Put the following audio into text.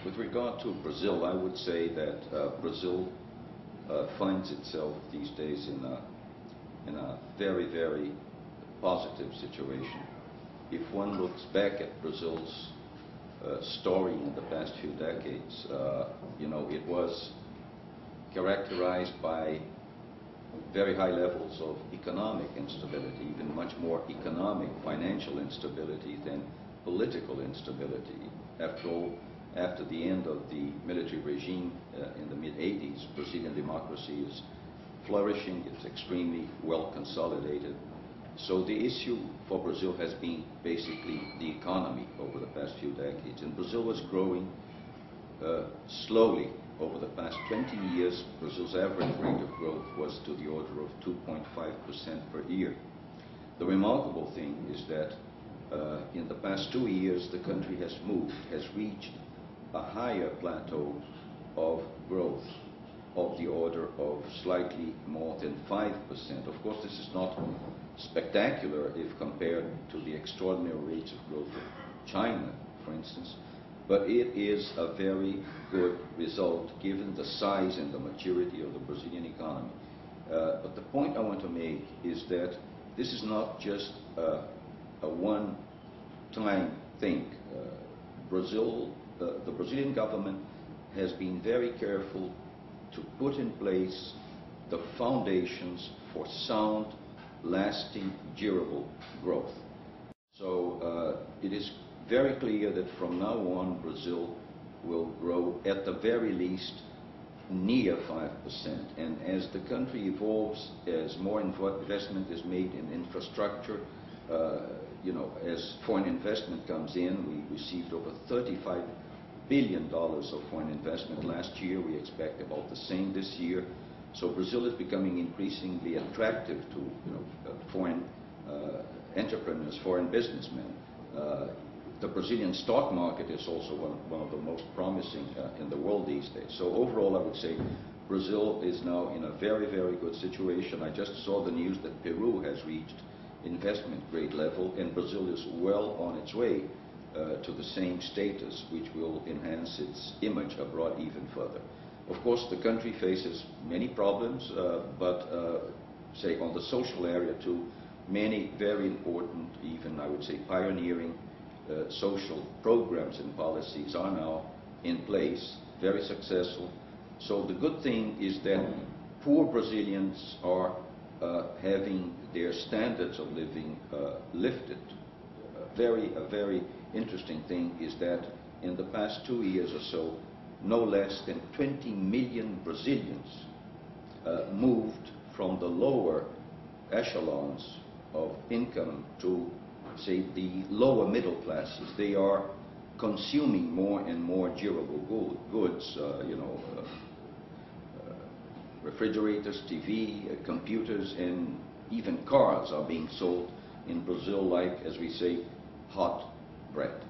With regard to Brazil, I would say that Brazil finds itself these days in a very, very positive situation. If one looks back at Brazil's story in the past few decades, it was characterized by very high levels of economic instability, even much more economic, financial instability than political instability. After all, after the end of the military regime in the mid-80s, Brazilian democracy is flourishing, it's extremely well consolidated. So the issue for Brazil has been basically the economy over the past few decades. And Brazil was growing slowly. Over the past 20 years, Brazil's average rate of growth was to the order of 2.5% per year. The remarkable thing is that in the past 2 years, the country has reached a higher plateau of growth of the order of slightly more than 5%. Of course, this is not spectacular if compared to the extraordinary rates of growth of China, for instance, but it is a very good result given the size and the maturity of the Brazilian economy. But the point I want to make is that this is not just a one-time thing. The Brazilian government has been very careful to put in place the foundations for sound, lasting, durable growth. So it is very clear that from now on Brazil will grow at the very least near 5%. And as the country evolves, as more investment is made in infrastructure, as foreign investment comes in, we received over $35 billion of foreign investment last year. We expect about the same this year. So Brazil is becoming increasingly attractive to foreign entrepreneurs, foreign businessmen. The Brazilian stock market is also one of the most promising in the world these days. So overall, I would say Brazil is now in a very, very good situation. I just saw the news that Peru has reached investment grade level, and Brazil is well on its way to the same status, which will enhance its image abroad even further. Of course, the country faces many problems, but say on the social area too, many very important, even I would say pioneering social programs and policies are now in place, very successful. So the good thing is that poor Brazilians are having their standards of living lifted. A very interesting thing is that in the past 2 years or so, no less than 20 million Brazilians moved from the lower echelons of income to, say, the lower middle classes. They are consuming more and more durable goods, refrigerators, TV, computers, and even cars are being sold in Brazil like, as we say, hot bread.